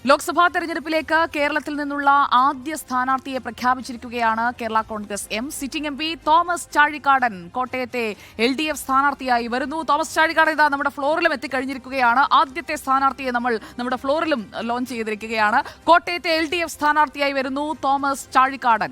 ലോക്സഭാ തെരഞ്ഞെടുപ്പിലേക്ക് കേരളത്തിൽ നിന്നുള്ള ആദ്യ സ്ഥാനാർത്ഥിയെ പ്രഖ്യാപിച്ചിരിക്കുകയാണ് Kerala Congress M. Sitting M P Thomas Chazhikadan കോട്ടയത്തെ LDF സ്ഥാനാർത്ഥിയായി വരുന്നു. തോമസ് ചാഴിക്കാടൻ ഇതാ നമ്മുടെ ഫ്ലോറിലും എത്തിക്കഴിഞ്ഞിരിക്കുകയാണ്. ആദ്യത്തെ സ്ഥാനാർത്ഥിയെ നമ്മൾ നമ്മുടെ ഫ്ലോറിലും ലോഞ്ച് ചെയ്തിരിക്കുകയാണ്. കോട്ടയത്തെ LDF സ്ഥാനാർത്ഥിയായി വരുന്നു തോമസ് ചാഴിക്കാടൻ.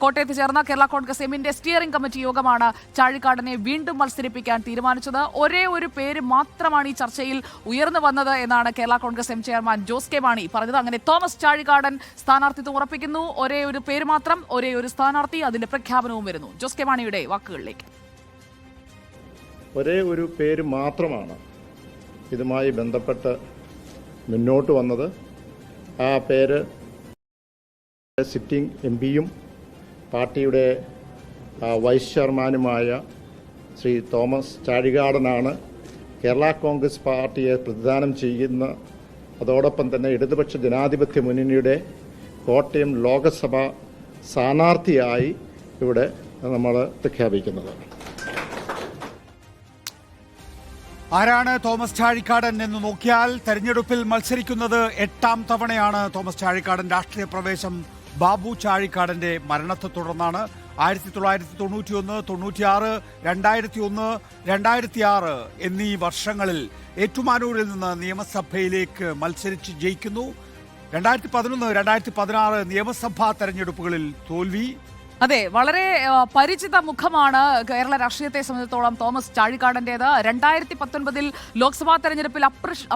കോട്ടയത്ത് ചേർന്ന കേരള കോൺഗ്രസ് എമ്മിന്റെ സ്റ്റിയറിംഗ് കമ്മിറ്റി യോഗമാണ് ചാഴിക്കാടനെ വീണ്ടും മത്സരിപ്പിക്കാൻ തീരുമാനിച്ചത്. ഒരേ ഒരു പേര് മാത്രമാണ് ഈ ചർച്ചയിൽ ഉയർന്നു വന്നത് എന്നാണ് Kerala Congress M chairman Jose K Mani പറഞ്ഞത്. അങ്ങനെ തോമസ് ചാഴിക്കാടൻ സ്ഥാനാർത്ഥിത്വം ഉറപ്പിക്കുന്നു. ഒരേ ഒരു പേര് മാത്രം, ഒരേ ഒരു സ്ഥാനാർത്ഥി, അതിന്റെ പ്രഖ്യാപനവും വരുന്നു. ജോസ് കെ മാണിയുടെ വാക്കുകളിലേക്ക്. ഒരേ ഒരു പേര് മാത്രമാണ് ഇതുമായി ബന്ധപ്പെട്ട് മുന്നോട്ട് വന്നത്. ആ പേര് സിറ്റിംഗ് MP-യും പാർട്ടിയുടെ വൈസ് ചെയർമാനുമായ ശ്രീ തോമസ് ചാഴിക്കാടനാണ്. കേരള കോൺഗ്രസ് പാർട്ടിയെ പ്രതിദാനം ചെയ്യുന്ന അതോടൊപ്പം തന്നെ ഇടതുപക്ഷ ജനാധിപത്യ മുന്നണിയുടെ കോട്ടയം ലോകസഭ സ്ഥാനാർത്ഥിയായി ഇവിടെ നമ്മൾ പ്രഖ്യാപിക്കുന്നത്. ആരാണ് തോമസ് ചാഴിക്കാടൻ എന്ന് നോക്കിയാൽ തെരഞ്ഞെടുപ്പിൽ മത്സരിക്കുന്നത് 8ാം തവണയാണ് തോമസ് ചാഴിക്കാടൻ. രാഷ്ട്രീയ പ്രവേശം ബാബു ചാഴിക്കാടന്റെ മരണത്തെ തുടർന്നാണ്. 1991, 96, 2001, 2006 എന്നീ വർഷങ്ങളിൽ ഏറ്റുമാനൂരിൽ നിന്ന് നിയമസഭയിലേക്ക് മത്സരിച്ച് ജയിക്കുന്നു. 2011, 2016 നിയമസഭാ തെരഞ്ഞെടുപ്പുകളിൽ തോൽവി. അതെ, വളരെ പരിചിത മുഖമാണ് കേരള രാഷ്ട്രീയത്തെ സംബന്ധിച്ചിടത്തോളം തോമസ് ചാഴിക്കാടന്റേത്. 2019 ലോക്സഭാ തെരഞ്ഞെടുപ്പിൽ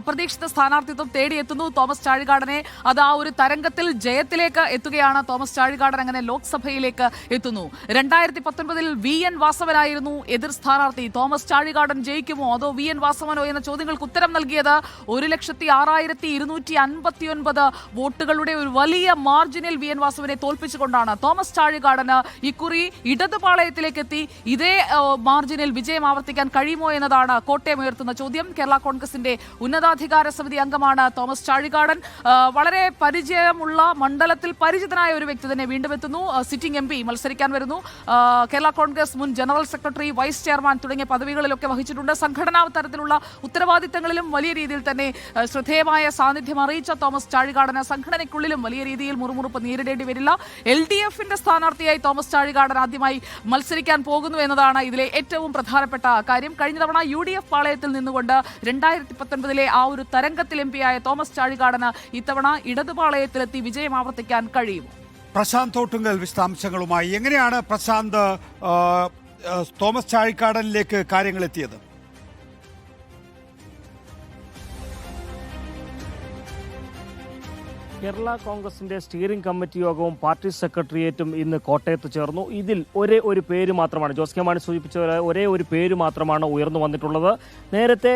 അപ്രതീക്ഷിത സ്ഥാനാർത്ഥിത്വം തേടിയെത്തുന്നു തോമസ് ചാഴിക്കാടനെ. അത് ആ ഒരു തരംഗത്തിൽ ജയത്തിലേക്ക് എത്തുകയാണ് തോമസ് ചാഴിക്കാടൻ. അങ്ങനെ ലോക്സഭയിലേക്ക് എത്തുന്നു. 2019 VN വാസവനായിരുന്നു എതിർ സ്ഥാനാർത്ഥി. തോമസ് ചാഴിക്കാടൻ ജയിക്കുമോ അതോ VN വാസവനോ എന്ന ചോദ്യങ്ങൾക്ക് ഉത്തരം നൽകിയത് 1,06,259 വോട്ടുകളുടെ ഒരു വലിയ മാർജിനിൽ VN വാസവനെ തോൽപ്പിച്ചുകൊണ്ടാണ്. തോമസ് ചാഴിക്കാടന് ഇക്കുറി ഇടതുപാളയത്തിലേക്ക് എത്തി ഇതേ മാർജിനിൽ വിജയം ആവർത്തിക്കാൻ കഴിയുമോ എന്നതാണ് കോട്ടയം ഉയർത്തുന്ന ചോദ്യം. കേരള കോൺഗ്രസിന്റെ ഉന്നതാധികാര സമിതി അംഗമാണ് തോമസ് ചാഴിക്കാടൻ. വളരെ പരിചയമുള്ള മണ്ഡലത്തിൽ പരിചിതനായ ഒരു വ്യക്തി തന്നെ വീണ്ടും എത്തുന്നു. സിറ്റിംഗ് MP മത്സരിക്കാൻ വരുന്നു. കേരള കോൺഗ്രസ് മുൻ ജനറൽ സെക്രട്ടറി, വൈസ് ചെയർമാൻ തുടങ്ങിയ പദവികളിലൊക്കെ വഹിച്ചിട്ടുണ്ട്. സംഘടനാ തരത്തിലുള്ള ഉത്തരവാദിത്തങ്ങളിലും വലിയ രീതിയിൽ തന്നെ ശ്രദ്ധേയമായ സാന്നിധ്യം അറിയിച്ച തോമസ് ചാഴിക്കാടന് സംഘടനയ്ക്കുള്ളിലും വലിയ രീതിയിൽ മുറുമുറുപ്പ് നേരിടേണ്ടി വരില്ല. LDFന്റെ സ്ഥാനാർത്ഥിയായി തോമസ് ചാഴിക്കാടൻ ആദ്യമായി മത്സരിക്കാൻ പോകുന്നു എന്നതാണ് ഇതിലെ ഏറ്റവും പ്രധാനപ്പെട്ട കാര്യം. കഴിഞ്ഞ തവണ UDF പാളയത്തിൽ നിന്നുകൊണ്ട് 2019 ആ ഒരു തരംഗത്തിൽ MP ആയ തോമസ് ചാഴിക്കാടന് ഇത്തവണ ഇടതുപാളയത്തിലെത്തി വിജയം ആവർത്തിക്കാൻ കഴിയും. പ്രശാന്ത് തോട്ടുങ്കൽ വിശദാംശങ്ങളുമായി. എങ്ങനെയാണ് പ്രശാന്ത് തോമസ് ചാഴിക്കാടനിലേക്ക് കാര്യങ്ങൾ എത്തിയത്? കേരള കോൺഗ്രസിന്റെ സ്റ്റിയറിംഗ് കമ്മിറ്റി യോഗവും പാർട്ടി സെക്രട്ടേറിയറ്റും ഇന്ന് കോട്ടയത്ത് ചേർന്നു. ഇതിൽ ഒരേ ഒരു പേര് മാത്രമാണ്, ജോസ് കെ മാണി സൂചിപ്പിച്ച ഒരേ ഒരു പേര് മാത്രമാണ് ഉയർന്നു വന്നിട്ടുള്ളത്. നേരത്തെ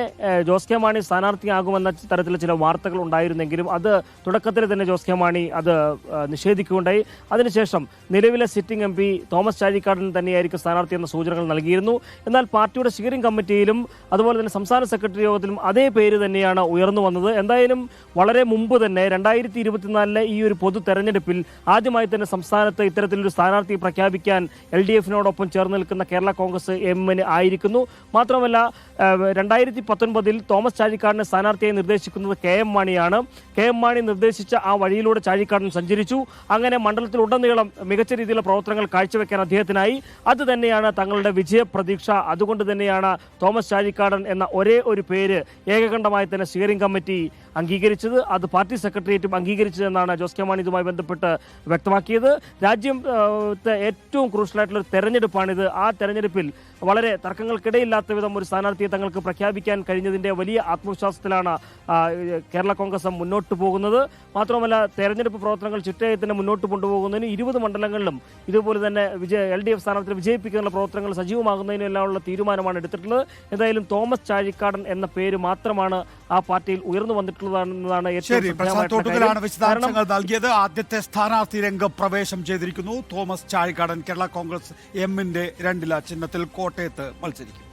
ജോസ് കെ മാണി സ്ഥാനാർത്ഥിയാകുമെന്ന തരത്തിൽ ചില വാർത്തകൾ ഉണ്ടായിരുന്നെങ്കിലും അത് തുടക്കത്തിൽ തന്നെ ജോസ് കെ മാണി അത് നിഷേധിക്കുകയുണ്ടായി. അതിനുശേഷം നിലവിലെ സിറ്റിംഗ് MP തോമസ് ചാഴിക്കാടൻ തന്നെയായിരിക്കും സ്ഥാനാർത്ഥി എന്ന സൂചനകൾ നൽകിയിരുന്നു. എന്നാൽ പാർട്ടിയുടെ സ്റ്റിയറിംഗ് കമ്മിറ്റിയിലും അതുപോലെ തന്നെ സംസ്ഥാന സെക്രട്ടറി യോഗത്തിലും അതേ പേര് തന്നെയാണ് ഉയർന്നു വന്നത്. എന്തായാലും വളരെ മുമ്പ് തന്നെ 2024 ഈ ഒരു പൊതു തെരഞ്ഞെടുപ്പിൽ ആദ്യമായി തന്നെ സംസ്ഥാനത്ത് ഇത്തരത്തിലൊരു സ്ഥാനാർത്ഥിയെ പ്രഖ്യാപിക്കാൻ LDFനോടൊപ്പം ചേർന്ന് നിൽക്കുന്ന കേരള കോൺഗ്രസ് എമ്മിന് ആയിരിക്കുന്നു. മാത്രമല്ല 2019 തോമസ് ചാഴിക്കാടനെ സ്ഥാനാർത്ഥിയായി നിർദ്ദേശിക്കുന്നത് KM മാണിയാണ്. KM മാണി നിർദ്ദേശിച്ച ആ വഴിയിലൂടെ ചാഴിക്കാടൻ സഞ്ചരിച്ചു. അങ്ങനെ മണ്ഡലത്തിലുടനീളം മികച്ച രീതിയിലുള്ള പ്രവർത്തനങ്ങൾ കാഴ്ചവെക്കാൻ അദ്ദേഹത്തിനായി. അത് തന്നെയാണ് തങ്ങളുടെ വിജയപ്രതീക്ഷ. അതുകൊണ്ട് തന്നെയാണ് തോമസ് ചാഴിക്കാടൻ എന്ന ഒരേ ഒരു പേര് ഏകകണ്ഠമായി തന്നെ സ്റ്റിയറിംഗ് കമ്മിറ്റി അംഗീകരിച്ചത്. അത് പാർട്ടി സെക്രട്ടേറിയറ്റും അംഗീകരിച്ചതെന്നാണ് ജോസ് കെ മാണി ഇതുമായി ബന്ധപ്പെട്ട് വ്യക്തമാക്കിയത്. രാജ്യത്തെ ഏറ്റവും ക്രൂഷ്യലായിട്ടുള്ള ഒരു തെരഞ്ഞെടുപ്പാണിത്. ആ തെരഞ്ഞെടുപ്പിൽ വളരെ തർക്കങ്ങൾക്കിടയില്ലാത്ത വിധം ഒരു സ്ഥാനാർത്ഥിയെ തങ്ങൾക്ക് പ്രഖ്യാപിക്കാൻ കഴിഞ്ഞതിൻ്റെ വലിയ ആത്മവിശ്വാസത്തിലാണ് കേരള കോൺഗ്രസ് മുന്നോട്ട് പോകുന്നത്. മാത്രമല്ല തെരഞ്ഞെടുപ്പ് പ്രവർത്തനങ്ങൾ ചിട്ടയായി തന്നെ മുന്നോട്ട് കൊണ്ടുപോകുന്നതിന് 20 മണ്ഡലങ്ങളിലും ഇതുപോലെ തന്നെ LDF സ്ഥാനാർത്ഥിയെ വിജയിപ്പിക്കാനുള്ള പ്രവർത്തനങ്ങൾ സജീവമാകുന്നതിനും എല്ലാമുള്ള തീരുമാനമാണ് എടുത്തിട്ടുള്ളത്. എന്തായാലും തോമസ് ചാഴിക്കാടൻ എന്ന പേര് മാത്രമാണ് ആ പാർട്ടിയിൽ ഉയർന്നു വന്നിട്ടുള്ളതെന്നതാണ് ഏറ്റവും വിശദാംശങ്ങൾ നൽകിയത്. ആദ്യത്തെ സ്ഥാനാർത്ഥി രംഗപ്രവേശം ചെയ്തിരിക്കുന്നു തോമസ് ചാഴിക്കാടൻ. കേരള കോൺഗ്രസ് എമ്മിന്റെ 2 ചിഹ്നത്തിൽ കോട്ടയത്ത് മത്സരിക്കും.